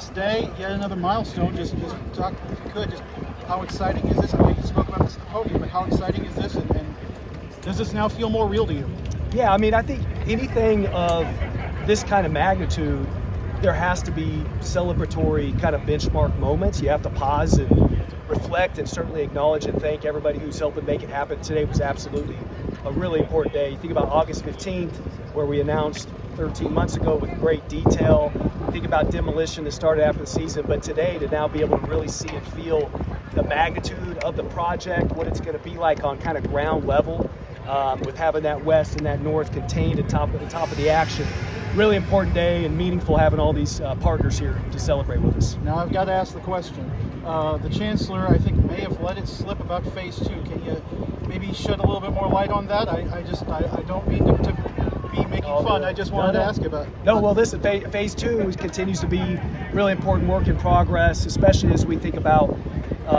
next day, yet another milestone. Just talk, if you could, just how exciting is this? I know you spoke about this at the podium, but how exciting is this, and does this now feel more real to you? Yeah, I mean, I think anything of this kind of magnitude, there has to be celebratory kind of benchmark moments. You have to pause and reflect and certainly acknowledge and thank everybody who's helping make it happen. Today was absolutely a really important day. You think about August 15th, where we announced 13 months ago with great detail. Think about demolition that started after the season, but today to now be able to really see and feel the magnitude of the project, what it's going to be like on kind of ground level, with having that west and that north contained at the top of the action. Really important day and meaningful having all these partners here to celebrate with us. Now I've got to ask the question. The Chancellor, I think, may have let it slip about Phase 2. Can you maybe shed a little bit more light on that? I don't mean to be making fun. I just wanted to ask about it. No, well, listen, Phase 2 continues to be really important work in progress, especially as we think about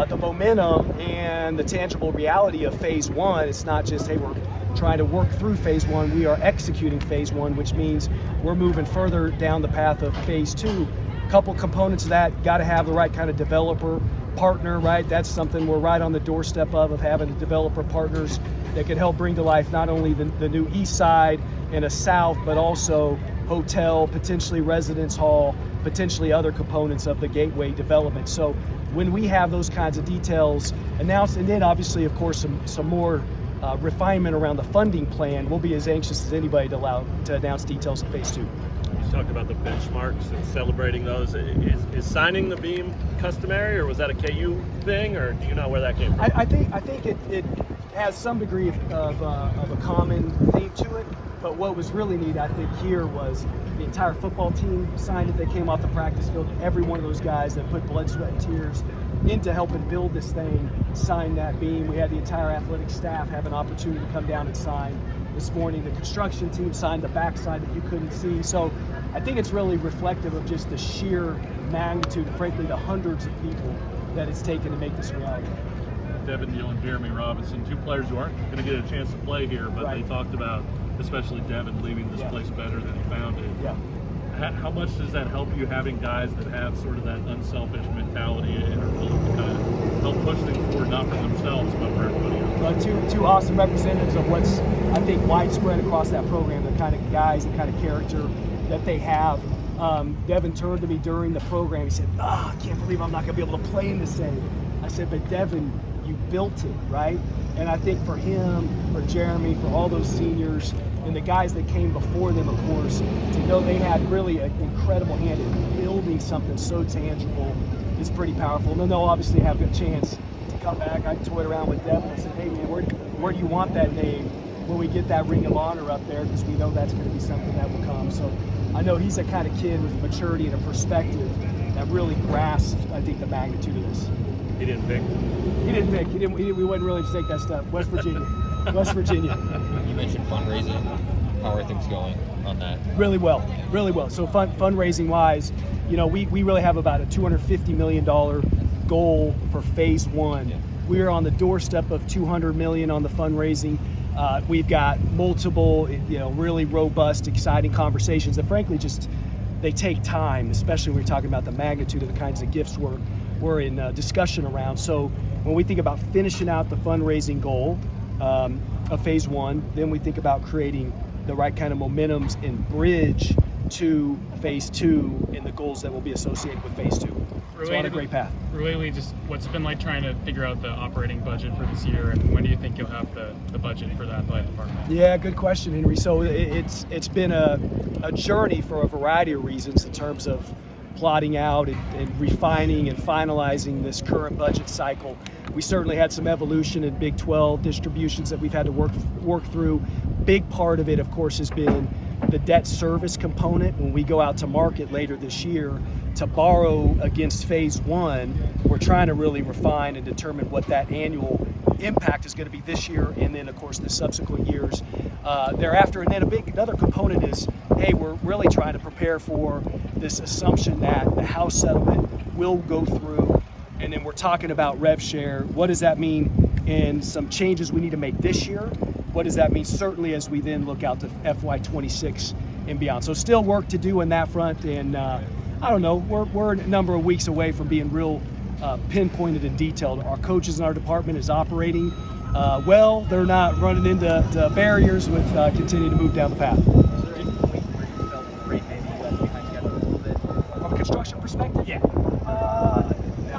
the momentum and the tangible reality of Phase 1. It's not just, hey, we're trying to work through Phase 1. We are executing Phase 1, which means we're moving further down the path of Phase 2. A couple components of that, got to have the right kind of developer partner, right? That's something we're right on the doorstep of having the developer partners that can help bring to life not only the new east side and a south, but also hotel, potentially residence hall, potentially other components of the gateway development. So when we have those kinds of details announced, and then obviously, of course, some more refinement around the funding plan, we'll be as anxious as anybody to announce details of Phase 2. You talked about the benchmarks and celebrating those. Is signing the beam customary, or was that a KU thing, or do you know where that came from? I think it has some degree of a common theme to it, but what was really neat, I think, here was the entire football team signed it. They came off the practice field. Every one of those guys that put blood, sweat, and tears into helping build this thing signed that beam. We had the entire athletic staff have an opportunity to come down and sign this morning. The construction team signed the backside that you couldn't see. So I think it's really reflective of just the sheer magnitude, frankly, the hundreds of people that it's taken to make this reality. Devin Neal and Jeremy Robinson, two players who aren't going to get a chance to play here, but They talked about, especially Devin, leaving this place better than he found it. Yeah. How much does that help you, having guys that have sort of that unselfish mentality and are willing to kind of help push things forward, not for themselves, but for everybody else? Two awesome representatives of what's, I think, widespread across that program, the kind of guys, the kind of character that they have. Devin turned to me during the program. He said, I can't believe I'm not going to be able to play in this thing. I said, but Devin, you built it, right? And I think for him, for Jeremy, for all those seniors, and the guys that came before them, of course, to know they had really an incredible hand in building something so tangible is pretty powerful. And then they'll obviously have a chance to come back. I toyed around with Devin and said, hey man, where do you want that name when we get that Ring of Honor up there? Because we know that's going to be something that will come. So I know he's a kind of kid with maturity and a perspective that really grasps, I think, the magnitude of this. He didn't pick. We wouldn't really take that stuff. West Virginia. West Virginia. You mentioned fundraising. How are things going on that? Really well. So fundraising wise, we really have about a $250 million goal for Phase 1. Yeah. We are on the doorstep of $200 million on the fundraising. We've got multiple, really robust, exciting conversations that frankly they take time, especially when we're talking about the magnitude of the kinds of gifts we're in discussion around. So when we think about finishing out the fundraising goal of Phase 1, then we think about creating the right kind of momentums and bridge to Phase 2 and the goals that will be associated with Phase 2. It's on a great path. Really, just what's it been like trying to figure out the operating budget for this year, and when do you think you'll have the budget for the athletic department? Yeah, good question, Henry. So it's been a journey for a variety of reasons in terms of plotting out and refining and finalizing this current budget cycle. We certainly had some evolution in Big 12 distributions that we've had to work through. Big part of it, of course, has been the debt service component. When we go out to market later this year to borrow against Phase 1, we're trying to really refine and determine what that annual impact is going to be this year, and then of course the subsequent years thereafter. And then another component is, hey, we're really trying to prepare for this assumption that the House settlement will go through, and then we're talking about rev share. What does that mean in some changes we need to make this year? What does that mean certainly as we then look out to FY26 and beyond? So still work to do in that front, and I don't know. We're a number of weeks away from being real pinpointed and detailed. Our coaches in our department is operating well. They're not running into barriers with continuing to move down the path. Is there any point where you felt afraid maybe you guys behind schedule a little bit? From a construction perspective? Yeah.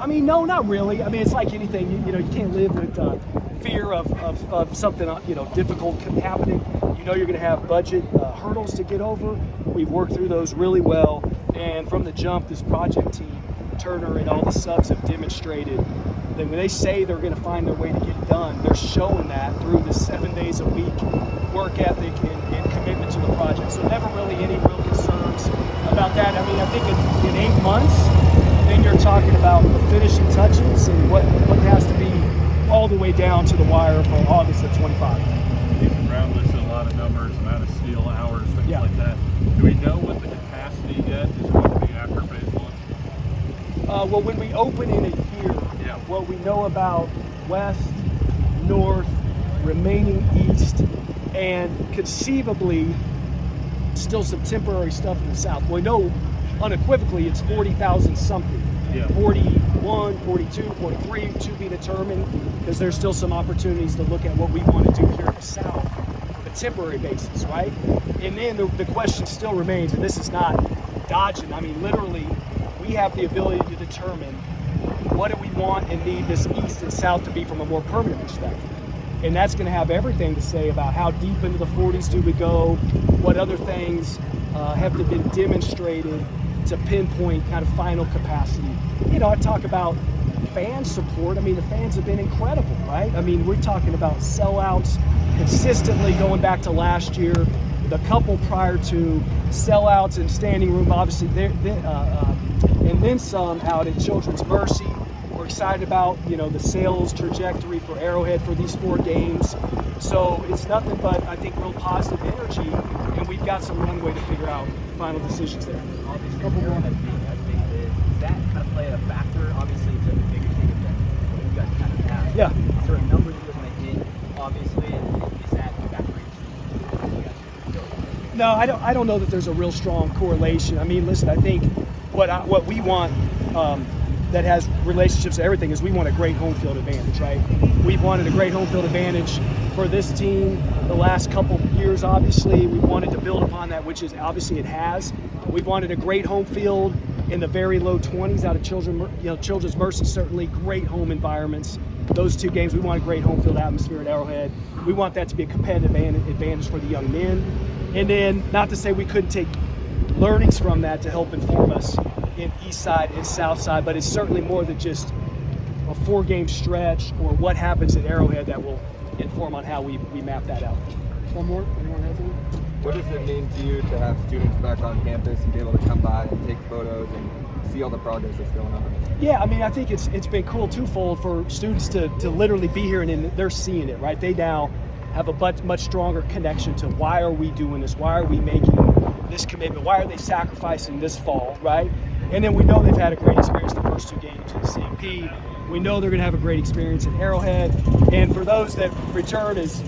I mean, no, not really. I mean, it's like anything. You can't live with fear of something difficult happening. You're going to have budget hurdles to get over. We've worked through those really well, and from the jump, this project team, Turner and all the subs have demonstrated that when they say they're going to find their way to get it done, they're showing that through the 7 days a week work ethic and commitment to the project. So never really any real concerns about that. I mean, I think in 8 months, then you're talking about the finishing touches and what has to be all the way down to the wire for August of 25. You've ground listed a lot of numbers, amount of steel hours, things Yeah. like that. Do we know what the capacity yet is going to be after phase one? Well, when we open in a year, Yeah. what we know about west, north, remaining east, and conceivably still some temporary stuff in the south. We know unequivocally it's 40,000 something. Yeah. 41, 42, 43 to be determined, because there's still some opportunities to look at what we want to do here in the south on a temporary basis, right? And then the question still remains, and this is not dodging, I mean literally we have the ability to determine what do we want and need this east and south to be from a more permanent perspective. And that's going to have everything to say about how deep into the 40s do we go, what other things have been demonstrated to pinpoint kind of final capacity. I talk about fan support. I mean, the fans have been incredible, right? I mean, we're talking about sellouts consistently going back to last year. The couple prior to sellouts and standing room, obviously, and then some out at Children's Mercy. We're excited about, the sales trajectory for Arrowhead for these 4 games. So it's nothing but, I think, real positive energy, and we've got some runway to figure out final decisions there. Obviously, Arrowhead being as big as it is, does that kind of play a factor, obviously, to the bigger thing that you guys kind of have? Yeah. Is there a number that you guys want to hit, obviously, and is that a factor into what you guys do? No, I don't know that there's a real strong correlation. I mean, listen, I think what we want that has relationships to everything is we want a great home field advantage, right? We've wanted a great home field advantage for this team the last couple years, obviously. We wanted to build upon that, which is obviously it has. We've wanted a great home field in the very low 20s out of Children's Mercy, certainly great home environments. Those 2 games, we want a great home field atmosphere at Arrowhead. We want that to be a competitive advantage for the young men. And then, not to say we couldn't take learnings from that to help inform us in East Side and South Side, but it's certainly more than just a 4-game stretch or what happens at Arrowhead that will inform on how we map that out. One more? Anyone has any? What does it mean to you to have students back on campus and be able to come by and take photos and see all the progress that's going on? Yeah, I mean, I think it's been cool twofold for students to literally be here and they're seeing it, right? They now have a much stronger connection to why are we doing this? Why are we making this commitment? Why are they sacrificing this fall, right? And then we know they've had a great experience the first 2 games at the CMP. We know they're going to have a great experience at Arrowhead. And for those that return as,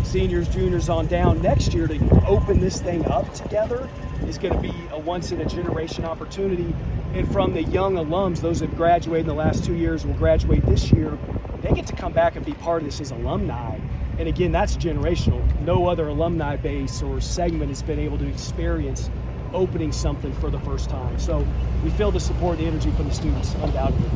seniors, juniors on down next year, to open this thing up together is going to be a once-in-a-generation opportunity. And from the young alums, those that graduated in the last 2 years will graduate this year, they get to come back and be part of this as alumni. And again, that's generational. No other alumni base or segment has been able to experience opening something for the first time. So we feel the support and the energy from the students, undoubtedly.